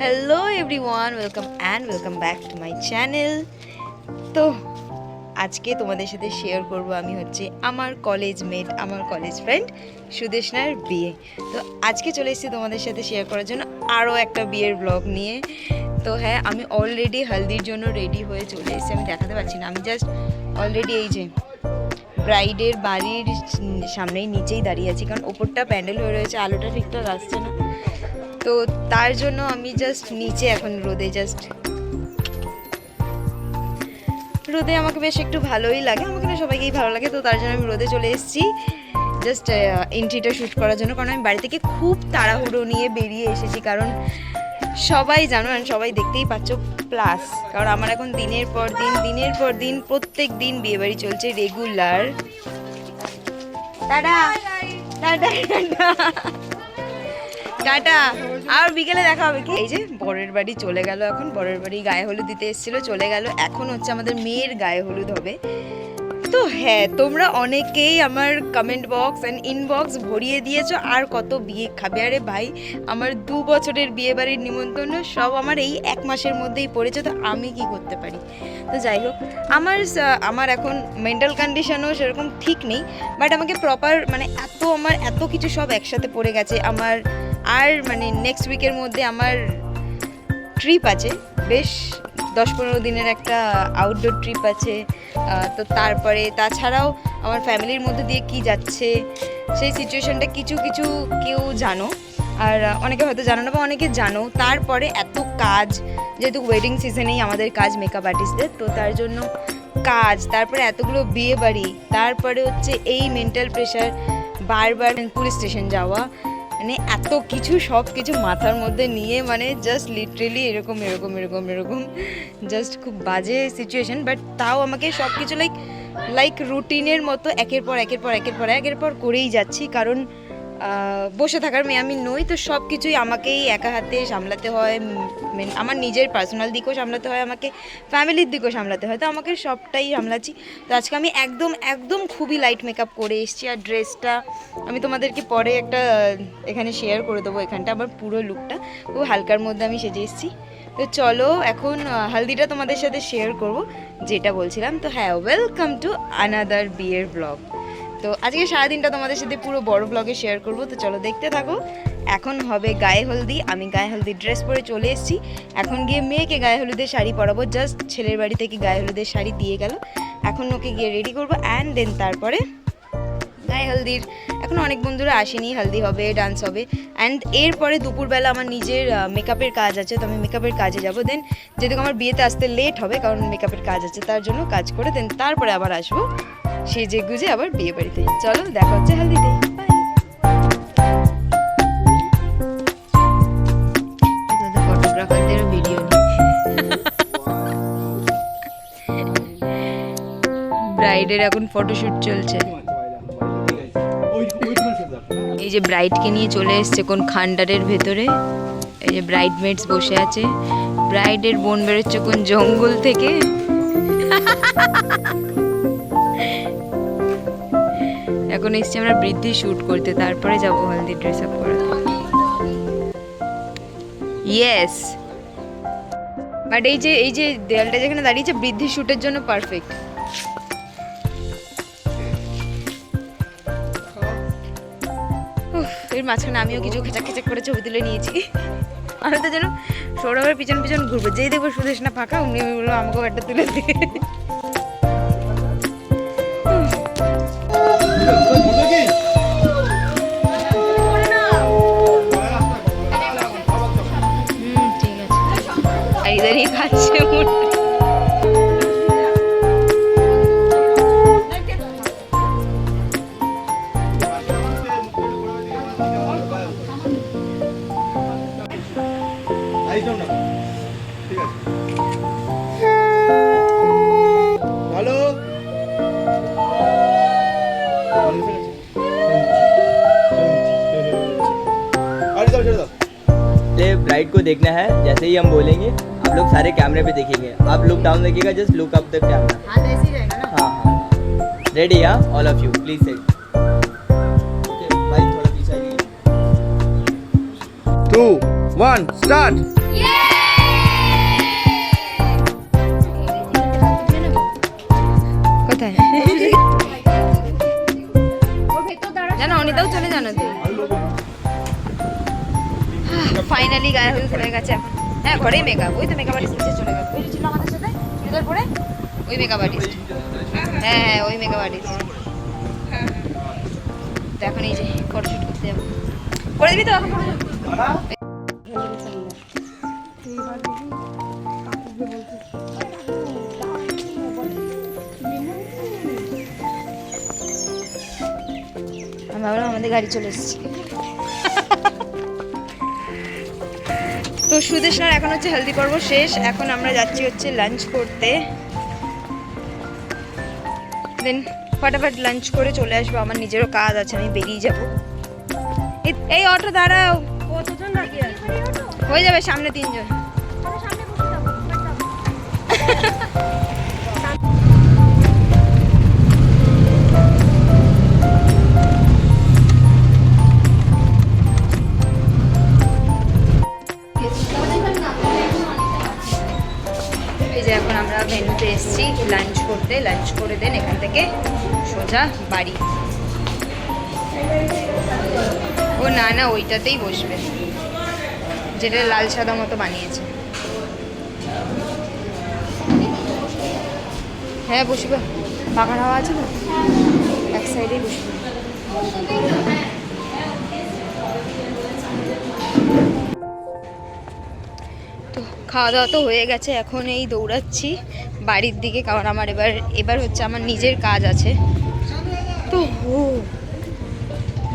Hello everyone, welcome back to my channel. তো আজকে তোমাদের সাথে শেয়ার করব আমি হচ্ছে আমার কলেজ মেট, আমার কলেজ ফ্রেন্ড সুদেশনার বিয়ে। তো আজকে চলে এসেছি তোমাদের সাথে শেয়ার করার জন্য আরও একটা বিয়ের ব্লগ নিয়ে। তো হ্যাঁ, আমি অলরেডি হলদির জন্য রেডি হয়ে চলে এসেছি। আমি দেখাতে পারছি না, আমি জাস্ট অলরেডি এই যে ব্রাইডের বাড়ির সামনেই নিচেই দাঁড়িয়ে আছি, কারণ ওপরটা প্যান্ডেল হয়ে রয়েছে, আলোটা ঠিকঠাক আসছে না। তো তার জন্য আমি জাস্ট নিচে এখন রোদে আমাকে বেশ একটু ভালোই লাগে, আমাকে না সবাইকেই ভালো লাগে। তো তার জন্য আমি রোদে চলে এসেছি জাস্ট এন্ট্রিটা শ্যুট করার জন্য, কারণ আমি বাড়ি থেকে খুব তাড়াহুড়ো নিয়ে বেরিয়ে এসেছি, কারণ সবাই জানো আর সবাই দেখতেই পাচ্ছ। প্লাস কারণ আমার এখন দিনের পর দিন প্রত্যেক দিন বিয়েবাড়ি চলছে রেগুলার। টাটা টাটা টাটা, আর বিকেলে দেখা হবে কি। এই যে বরের বাড়ি চলে গেল, এখন বরের বাড়ি গায়ে হলুদ দিতে এসেছিল, চলে গেল। এখন হচ্ছে আমাদের মেয়ের গায়ে হলুদ হবে। তো হ্যাঁ, তোমরা অনেকেই আমার কমেন্ট বক্স অ্যান্ড ইনবক্স ভরিয়ে দিয়েছো আর কত বিয়ে খাবে। আরে ভাই, আমার 2 বছরের বিয়ে বাড়ির নিমন্ত্রণ সব আমার এই 1 মাসের মধ্যেই পড়েছে, তো আমি কি করতে পারি। তো যাই হোক, আমার এখন মেন্টাল কন্ডিশনও সেরকম ঠিক নেই, বাট আমাকে প্রপার আমার এত কিছু সব একসাথে পড়ে গেছে। আমার আর নেক্সট উইকের মধ্যে আমার ট্রিপ আছে, বেশ 10-15 দিনের একটা আউটডোর ট্রিপ আছে। তো তারপরে তাছাড়াও আমার ফ্যামিলির মধ্যে দিয়ে কি যাচ্ছে সেই সিচুয়েশনটা কিছু কেউ জানো, আর অনেকে হয়তো জানো না বা অনেকে জানো। তারপরে এত কাজ, যেহেতু ওয়েডিং সিজনেই আমাদের কাজ মেকআপ আর্টিস্টদের, তো তার জন্য কাজ, তারপরে এতগুলো বিয়ে বাড়ি, তারপরে হচ্ছে এই মেন্টাল প্রেশার, বারবার পুলিশ স্টেশন যাওয়া, এত কিছু সব কিছু মাথার মধ্যে নিয়ে জাস্ট লিটারেলি এরকম জাস্ট খুব বাজে সিচুয়েশন। বাট তাও আমাকে সব কিছু লাইক রুটিনের মতো একের পর করেই যাচ্ছি, কারণ বসে থাকার মেয়ে আমি নই। তো সব কিছুই আমাকেই একা হাতে সামলাতে হয়, আমার নিজের পার্সোনাল দিকও সামলাতে হয়, আমাকে ফ্যামিলির দিকও সামলাতে হয়, তো আমাকে সবটাই সামলাচ্ছি। তো আজকে আমি একদম খুবই লাইট মেকআপ করে এসেছি, আর ড্রেসটা আমি তোমাদেরকে পরে একটা এখানে শেয়ার করে দেবো। এখানটা আমার পুরো লুকটা খুব হালকার মধ্যে আমি সেজে এসেছি। তো চলো এখন হলদিটা তোমাদের সাথে শেয়ার করব, যেটা বলছিলাম। তো হ্যাঁ, ওয়েলকাম টু আনাদার বিয়ের ব্লগ। তো আজকে সারাদিনটা তোমাদের সাথে পুরো বড় ব্লগে শেয়ার করব, তো চলো দেখতে থাকো। এখন হবে গায়ে হলদি, আমি গায়ে হলদি ড্রেস পরে চলে এসেছি। এখন গিয়ে মেয়েকে গায়ে হলুদের শাড়ি পরাবো, জাস্ট ছেলের বাড়ি থেকে গায়ে হলুদের শাড়ি দিয়ে গেল, এখন ওকে গিয়ে রেডি করবো, অ্যান্ড দেন তারপরে গায়ে হলদির এখন অনেক বন্ধুরা আসেনি, হলদি হবে, ডান্স হবে, অ্যান্ড এরপরে দুপুরবেলা আমার নিজের মেকআপের কাজ আছে, তো আমি মেকআপের কাজে যাবো। দেন যেহেতু আমার বিয়েতে আসতে লেট হবে, কারণ মেকআপের কাজ আছে, তার জন্য কাজ করে দেন তারপরে আবার আসবো সেজে গুজে আবার বিয়ে বাড়িতে। চলো দেখা হচ্ছে হলদিতে, ফটোগ্রাফারদেরও ভিডিও নিই। ব্রাইডের এখন ফটোশ্যুট চলছে। এই যে ব্রাইডকে নিয়ে চলে এসছে কোন খান্ডারের ভেতরে, এই যে ব্রাইডমেটস বসে আছে, ব্রাইডের বোন বেরোচ্ছে কোন জঙ্গল থেকে। এখন এসছি আমরা বৃদ্ধি শ্যুট করতে, তারপরে যাব হলদি ড্রেস আপ করাতে। ইয়েস, বাট এই যে দেয়ালটা যেখানে দাঁড়িয়েছে বৃদ্ধি শ্যুটের জন্য পারফেক্ট। এর মাঝখানে আমিও কিছু খেচাক করে ছবি তুলে নিয়েছি। আমি তো যেন সৌরভের পিছন ঘুরবো, যেই দেখবো সুদেশনা ফাঁকা উনি বললো আমাকেও একটা তুলে দিয়ে। ঠিক আছে, ইদারই খাচ্ছে ब्राइड को देखना है, जैसे ही हम बोलेंगे आप लोग सारे कैमरे पे देखेंगे, आप लुक डाउन देखिएगा, just look up the camera. हाँ ऐसे ही रहेगा ना। हाँ, रेडी? हाँ, all of you please set. Okay भाई, थोड़ा पीछे आइए। 2 1 স্টার্ট। কোথায় জানো অনিতাও চলে জানো তো। ফাইনালি গায়ে হলুদ হয়ে গেছে এখন। হ্যাঁ ঘরেই মেকআপ, ওই তো মেকআপ আর্টিস্ট চলে গেল, ওই যে ছিল আমাদের সাথে চুড়িদার পরে, ওই মেকআপ আর্টিস্ট। হ্যাঁ হ্যাঁ ওই মেকআপ আর্টিস্ট। তো এখন এই যে ফটোশুট করতে যাবো, করে দিবি তো এখন ফটোশুট। আমি ভাবলাম আমাদের গাড়ি চলে এসেছে। তো সুদেশনার এখন হচ্ছে হেলদি পর্ব শেষ, এখন আমরা যাচ্ছি হচ্ছে লাঞ্চ করতে। দেন ফটাফট লাঞ্চ করে চলে আসবো, আমার নিজেরও কাজ আছে, আমি বেরিয়ে যাব। এই অটো দাঁড়াও, কতজন বাকি আছে? হয়ে যাবে সামনে 3 জন। এই যে এখন আমরা ভেন্যুতে এসেছি লাঞ্চ করতে, লাঞ্চ করে দেন এখান থেকে সোজা বাড়ি। ও না না ওইটাতেই বসবে, যেটা লাল সাদা মতো বানিয়েছে। হ্যাঁ বসবে, পাখার হাওয়া আছে না, এক সাইডেই বসবে। তো খাওয়া দাওয়া তো হয়ে গেছে, এখন এই দৌড়াচ্ছি বাড়ির দিকে, কারণ আমার এবার হচ্ছে আমার নিজের কাজ আছে। তো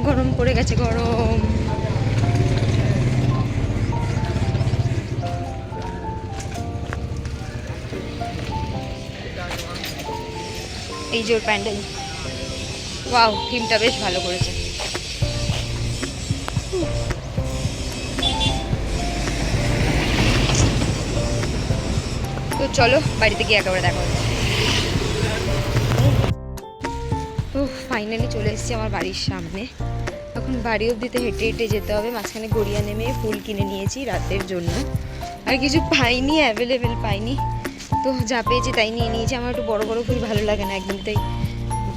গরম পড়ে গেছে, গরম। এই যে ওর প্যান্ডেল, ওয়াও থিমটা বেশ ভালো করেছে। তো চলো বাড়িতে গিয়ে একেবারে দেখা হচ্ছে। তো ফাইনালি চলে এসেছি আমার বাড়ির সামনে, এখন বাড়ি অবধিতে হেঁটে হেঁটে যেতে হবে। মাঝখানে গড়িয়া নেমে ফুল কিনে নিয়েছি রাতের জন্য, আর কিছু পাইনি, অ্যাভেলেবেল পাইনি, তো যা পেয়েছি তাই নিয়ে নিয়েছি। আমার একটু বড় বড় ফুল ভালো লাগে না একদমই,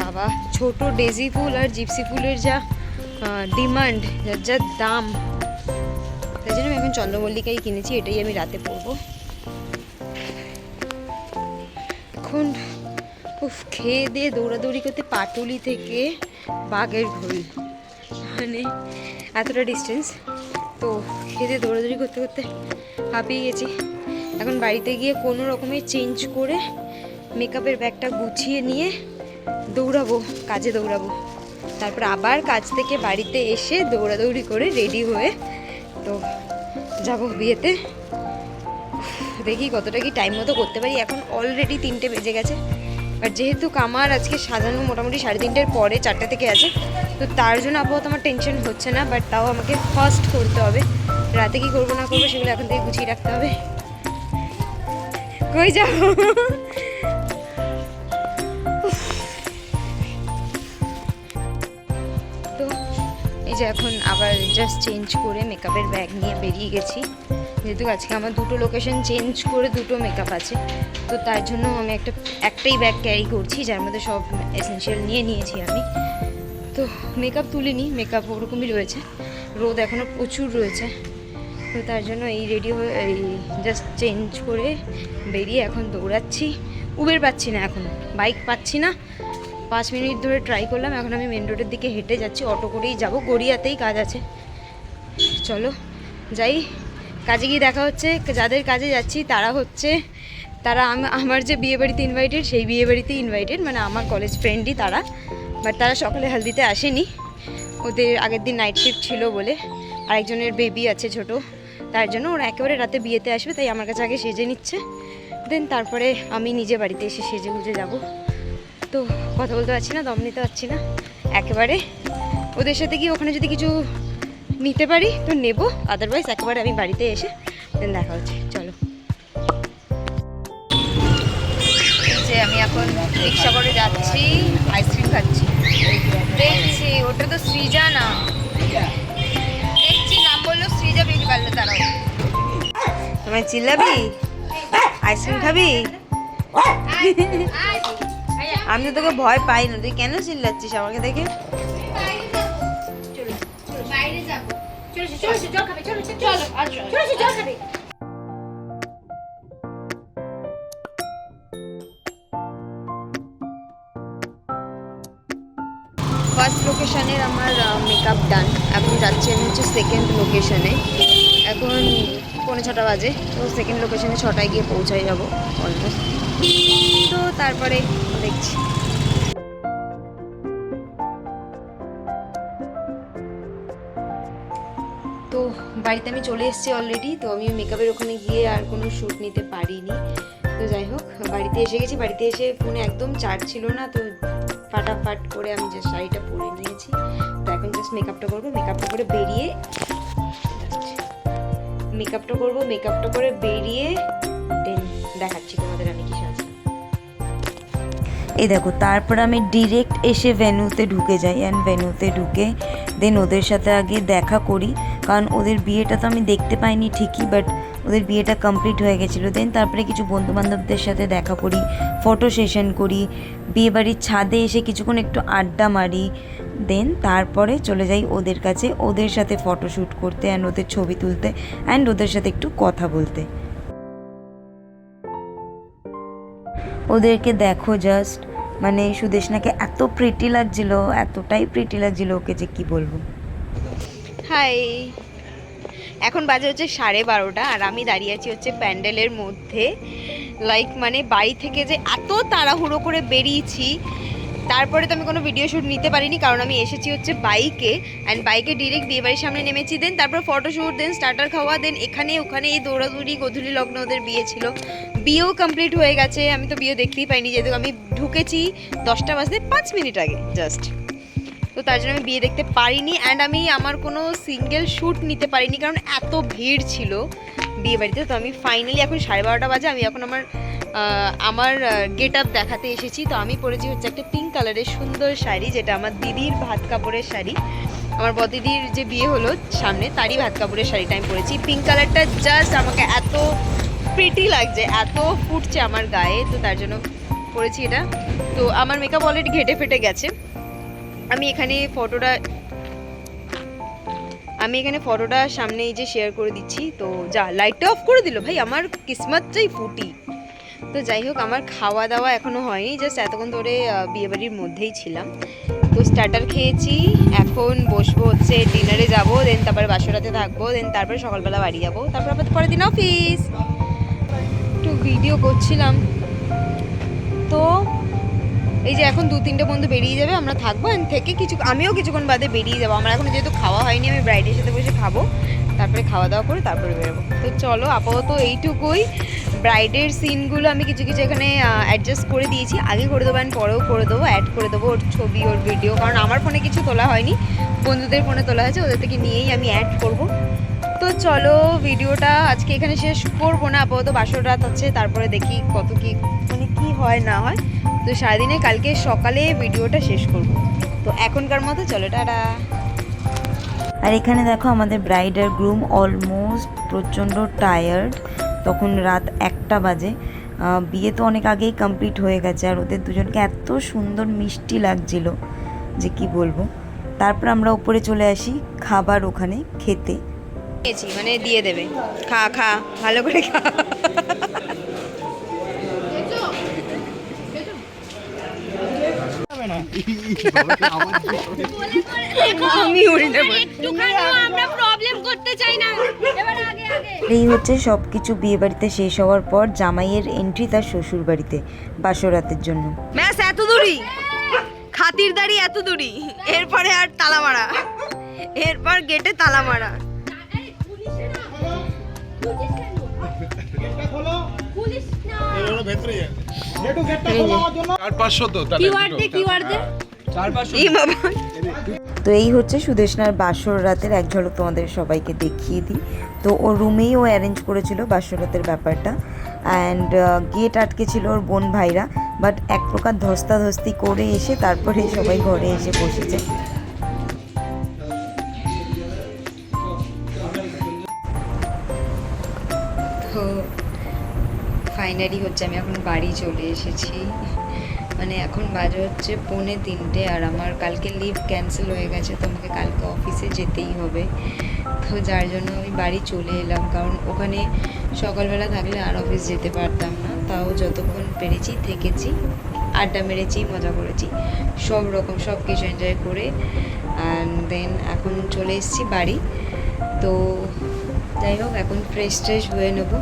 বাবা ছোট ডেজি ফুল আর জিপসি ফুলের যা ডিমান্ড, যা দাম, তাই জন্য আমি এখন চন্দ্রমল্লিকাই কিনেছি, এটাই আমি রাতে পরবো। এখন খেয়ে দিয়ে দৌড়াদৌড়ি করতে পাটুলি থেকে বাঘের ঘোল, মানে এতটা ডিস্টেন্স, তো খেয়ে দিয়ে দৌড়াদৌড়ি করতে করতে হাঁপিয়ে গেছি। এখন বাড়িতে গিয়ে কোনো রকমের চেঞ্জ করে মেকআপের ব্যাগটা গুছিয়ে নিয়ে দৌড়াবো, কাজে দৌড়াবো, তারপর আবার কাজ থেকে বাড়িতে এসে দৌড়াদৌড়ি করে রেডি হয়ে তো যাব বিয়েতে। দেখি কতটা কি টাইম মতো করতে পারি। এখন অলরেডি 3টে বেজে গেছে, বাট যেহেতু কামার আজকে সাজানো মোটামুটি 3:30-এর পরে 4টে থেকে আছে, তো তার জন্য আপাতত আমার টেনশন হচ্ছে না, বাট তাও আমাকে ফার্স্ট করতে হবে। রাতে কি করবো না করবো সেগুলো এখন থেকে গুছিয়ে রাখতে হবে। কই যাও? তো এই যে এখন আবার জাস্ট চেঞ্জ করে মেকআপের ব্যাগ নিয়ে বেরিয়ে গেছি, যেহেতু আজকে আমার 2টো লোকেশন চেঞ্জ করে 2টো মেকআপ আছে, তো তার জন্য আমি একটাই ব্যাগ ক্যারি করছি, যার মধ্যে সব এসেনশিয়াল নিয়ে নিয়েছি আমি। তো মেকআপ তুলিনি, মেকআপ ওরকমই রয়েছে, রোদ এখনও প্রচুর রয়েছে, তো তার জন্য এই রেডি হয়ে এই জাস্ট চেঞ্জ করে বেরিয়ে এখন দৌড়াচ্ছি। উবের পাচ্ছি না, এখন বাইক পাচ্ছি না, 5 মিনিট ধরে ট্রাই করলাম, এখন আমি মেন রোডের দিকে হেঁটে যাচ্ছি, অটো করেই যাব, গড়িয়াতেই কাজ আছে। চলো যাই, কাজে গিয়ে দেখা হচ্ছে। যাদের কাজে যাচ্ছি তারা আমার যে বিয়ে বাড়িতে ইনভাইটেড, সেই বিয়ে বাড়িতে ইনভাইটেড, মানে আমার কলেজ ফ্রেন্ডই তারা, বাট তারা সকালে হালদিতে আসেনি, ওদের আগের দিন নাইট শিফট ছিল বলে, আরেকজনের বেবি আছে ছোট, তার জন্য ওরা একেবারে রাতে বিয়েতে আসবে, তাই আমার কাছে আগে সেজে নিচ্ছে, দেন তারপরে আমি নিজে বাড়িতে এসে সেজে গুজে যাব। তো কথা বলতে পারছি না, দম নিতে পারছি না, একেবারে ওদের সাথে গিয়ে ওখানে যদি কিছু নিতে পারি তো নেব, আদারওয়াইজ একেবারে আমি বাড়িতে এসে দেন দেখা হচ্ছে। চলো, যে আমি এখন রিক্সা করে যাচ্ছি, আইসক্রিম খাচ্ছি, দেখছি ওটা তো সৃজা না, দেখছি নাম বললো সৃজা বিউটি পার্লার, তারাও মানে চিল্লাবি? আইসক্রিম খাবি? আমি তো তোকে ভয় পাই না, তুই কেন চিল্লাচ্ছিস আমাকে দেখে? ফার্স্ট লোকেশনের আমার মেকআপ ডান। এখন যাচ্ছি আমি হচ্ছে সেকেন্ড লোকেশনে। এখন 5:45 বাজে, তো সেকেন্ড লোকেশনে 6টায় গিয়ে পৌঁছাই যাবো অলমোস্ট। তো তারপরে দেখছি। তো বাড়িতে আমি চলে এসেছি অলরেডি। তো আমি মেকআপের ওখানে গিয়ে আর কোনো শ্যুট নিতে পারিনি। তো যাই হোক, বাড়িতে এসে গেছি। বাড়িতে এসে ফোনে একদম চার্জ ছিল না, তো ফাটাফাট করে আমি যে শাড়িটা পরে নিয়েছি। তো এখন জাস্ট মেকআপটা করবো, মেকআপটা করে বেরিয়ে দেন দেখাচ্ছি তোমাদের আমি কি সাজি। এই দেখো, তারপর আমি ডিরেক্ট এসে ভেন্যুতে ঢুকে যাই। অ্যান্ড ভেন্যুতে ঢুকে দেন ওদের সাথে আগে দেখা করি, কারণ ওদের বিয়েটা তো আমি দেখতে পাইনি ঠিকই, বাট ওদের বিয়েটা কমপ্লিট হয়ে গেছিলো। দেন তারপরে কিছু বন্ধুবান্ধবদের সাথে দেখা করি, ফটো সেশন করি, বিয়েবাড়ির ছাদে এসে কিছুক্ষণ একটু আড্ডা মারি। দেন তারপরে চলে যাই ওদের কাছে, ওদের সাথে ফটোশ্যুট করতে অ্যান্ড ওদের ছবি তুলতে অ্যান্ড ওদের সাথে একটু কথা বলতে। ওদেরকে দেখো জাস্ট, মানে সুদেশনাকে এত প্রিটি লাগছিল, এতটাই প্রিটি লাগছিল ওকে যে কি বলবো। হাই, এখন বাজে হচ্ছে 12:30 আর আমি দাঁড়িয়ে আছি হচ্ছে প্যান্ডেলের মধ্যে। লাইক মানে বাড়ি থেকে যে এত তাড়াহুড়ো করে বেরিয়েছি, তারপরে তো আমি কোনো ভিডিও শ্যুট নিতে পারিনি, কারণ আমি এসেছি হচ্ছে বাইকে। অ্যান্ড বাইকে ডিরেক্ট বিয়েবাড়ির সামনে নেমেছি। দেন তারপর ফটোশ্যুট, দেন স্টার্টার খাওয়া, দেন এখানে ওখানে এই দৌড়াদৌড়ি, গোধূলি লগ্ন ওদের বিয়ে ছিল। বিয়েও কমপ্লিট হয়ে গেছে, আমি তো বিয়ে দেখতেই পাইনি, যেহেতু আমি ঢুকেছি 10টা বাজতে 5 মিনিট আগে জাস্ট। তো তার জন্য আমি বিয়ে দেখতে পারিনি। অ্যান্ড আমি আমার কোনো সিঙ্গেল শ্যুট নিতে পারিনি, কারণ এত ভিড় ছিল বিয়ে বাড়িতে। তো আমি ফাইনালি এখন 12:30 বাজে, আমি এখন আমার গেট আপ দেখাতে এসেছি। তো আমি পরেছি হচ্ছে একটা পিঙ্ক কালারের সুন্দর শাড়ি, যেটা আমার দিদির ভাত কাপড়ের শাড়ি। আমার বদিদির যে বিয়ে হলো সামনে, তারই ভাত কাপড়ের শাড়িটা আমি পরেছি। পিঙ্ক কালারটা জাস্ট আমাকে এত প্রিটি লাগছে, এত ফুটছে আমার গায়ে, তো তার জন্য পরেছি এটা। তো আমার মেকআপ অলরেডি ঘেটে ফেটে গেছে। আমি এখানে ফটোটা সামনে এই যে শেয়ার করে দিচ্ছি। তো যা, লাইটটা অফ করে দিল ভাই, আমার কিসমতটাই ফুটি। তো যাই হোক, আমার খাওয়া দাওয়া এখনও হয়নি, জাস্ট এতক্ষণ ধরে বিয়েবাড়ির মধ্যেই ছিলাম। তো স্টার্টার খেয়েছি, এখন বসবো হচ্ছে ডিনারে যাবো, দেন তারপরে বাসরাতে থাকবো, দেন তারপরে সকালবেলা বাড়ি যাবো, তারপর আবার পরের দিন অফিস। একটু ভিডিও করছিলাম। তো এই যে এখন 2-3টে বন্ধু বেরিয়ে যাবে, আমরা থাকবো। থেকে আমিও কিছুক্ষণ বাদে বেরিয়ে যাবো। আমার এখন যেহেতু খাওয়া হয়নি, আমি ব্রাইডের সাথে বসে খাবো, তারপরে খাওয়া দাওয়া করে তারপরে বেরোবো। তো চলো, আপাতত এইটুকুই। ব্রাইডের সিনগুলো আমি কিছু এখানে অ্যাডজাস্ট করে দিয়েছি, আগে করে দেবো অ্যান্ড পরেও করে দেবো, অ্যাড করে দেবো ওর ছবি, ওর ভিডিও, কারণ আমার ফোনে কিছু তোলা হয়নি, বন্ধুদের ফোনে তোলা হয়েছে, ওদের থেকে নিয়েই আমি অ্যাড করব। তো চলো, ভিডিওটা আজকে এখানে শেষ করবো না, আপাতত বাসর রাত আছে, তারপরে দেখি কত কি মানে কি হয় না হয়। তো সারাদিনে কালকে সকালে ভিডিওটা শেষ করব। তো এখনকার মতো চলো, টাটা। আর এখানে দেখো আমাদের ব্রাইড আর গ্রুম অলমোস্ট প্রচণ্ড টায়ার্ড। তখন রাত 1টা বাজে, বিয়ে তো অনেক আগেই কমপ্লিট হয়ে গেছে, আর ওদের দুজনকে এত সুন্দর মিষ্টি লাগছিল যে কি বলবো। তারপর আমরা উপরে চলে আসি খাবার ওখানে খেতে। মানে দিয়ে দেবে, খা ভালো করে খা। এই হচ্ছে সবকিছু বিয়ে বাড়িতে শেষ হওয়ার পর জামাইয়ের এন্ট্রি তার শ্বশুর বাড়িতে বাসরাতের জন্য। ব্যাস এত দূরই, খাতিরদারি এত দূরই, এরপরে আর তালা মারা, এরপর গেটে তালা মারা। তো এই হচ্ছে সুদেশনার বাসর রাতের এক ঝলক, তোমাদের সবাইকে দেখিয়ে দিই। তো ওর রুমেই ও অ্যারেঞ্জ করেছিল বাসর রাতের ব্যাপারটা। অ্যান্ড গেট আটকে ছিল ওর বোন ভাইরা, বাট এক প্রকার ধস্তাধস্তি করে এসে তারপরে সবাই ঘরে এসে বসেছে। তো তো ফাইনালি হচ্ছে আমি এখন বাড়ি চলে এসেছি, মানে এখন বাজে হচ্ছে 2:45 আর আমার কালকে লিভ ক্যান্সেল হয়ে গেছে, তো আমাকে কালকে অফিসে যেতেই হবে। তো যার জন্য আমি বাড়ি চলে এলাম, কারণ ওখানে সকালবেলা থাকলে আর অফিস যেতে পারতাম না। তাও যতক্ষণ পেরেছি থেকেছি, আড্ডা মেরেছি, মজা করেছি, সব রকম সব কিছু এনজয় করে অ্যান্ড দেন এখন চলে এসেছি বাড়ি। তো যাই হোক, এখন ফ্রেশ হয়ে নেবো।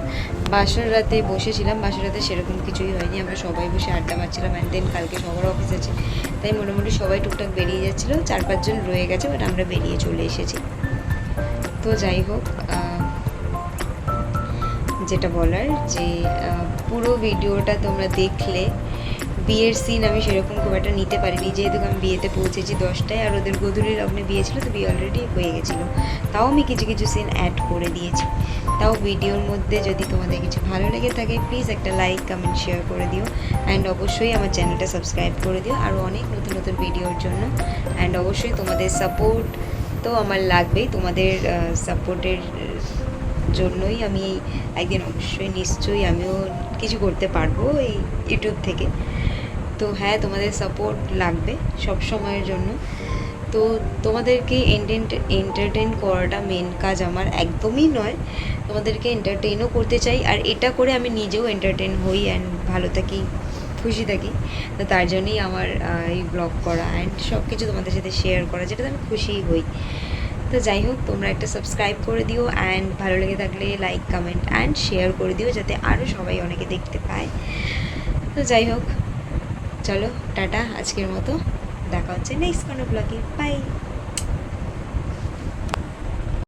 বাসর রাতে বসেছিলাম, বাসর রাতে সেরকম কিছুই হয়নি, আমরা সবাই বসে আড্ডা মারছিলাম। অ্যান্ড দেন কালকে সবার অফিস আছে, তাই মোটামুটি সবাই টুকটাক বেরিয়ে যাচ্ছিলো, 4-5 জন রয়ে গেছে, বাট আমরা বেরিয়ে চলে এসেছি। তো যাই হোক, যেটা বলার যে পুরো ভিডিওটা তোমরা দেখলে, বিয়ের সিন আমি সেরকম খুব একটা নিতে পারিনি, যেহেতু আমি বিয়েতে পৌঁছেছি 10টায়, আর ওদের গোধূলি লগ্নে বিয়ে ছিল, তো বিয়ে অলরেডি হয়ে গেছিলো। তাও আমি কিছু কিছু সিন অ্যাড করে দিয়েছি। তাও ভিডিওর মধ্যে যদি তোমাদের কিছু ভালো লেগে থাকে, প্লিজ একটা লাইক, কমেন্ট, শেয়ার করে দিও। অ্যান্ড অবশ্যই আমার চ্যানেলটা সাবস্ক্রাইব করে দিও আরও অনেক নতুন নতুন ভিডিওর জন্য। অ্যান্ড অবশ্যই তোমাদের সাপোর্ট তো আমার লাগবেই, তোমাদের সাপোর্টের জন্যই আমি একদিন অবশ্যই নিশ্চয়ই আমিও কিছু করতে পারবো এই ইউটিউব থেকে। তো হ্যাঁ, তোমাদের সাপোর্ট লাগবে সব সময়ের জন্য। তো তোমাদেরকে এন্টারটেন করাটা মেন কাজ আমার একদমই নয়, তোমাদেরকে এন্টারটেনও করতে চাই, আর এটা করে আমি নিজেও এন্টারটেন হই অ্যান্ড ভালো থাকি, খুশি থাকি। তো তার জন্যই আমার এই ব্লগ করা অ্যান্ড সব কিছু তোমাদের সাথে শেয়ার করা, যেটাতে আমি খুশিই হই। তো যাই হোক, তোমরা একটা সাবস্ক্রাইব করে দিও অ্যান্ড ভালো লেগে থাকলে লাইক, কমেন্ট অ্যান্ড শেয়ার করে দিও, যাতে আরও সবাই অনেকে দেখতে পায়। তো যাই হোক, চলো টাটা, আজকের মতো দেখা হচ্ছে নেক্সট কোনো ব্লগে, বাই।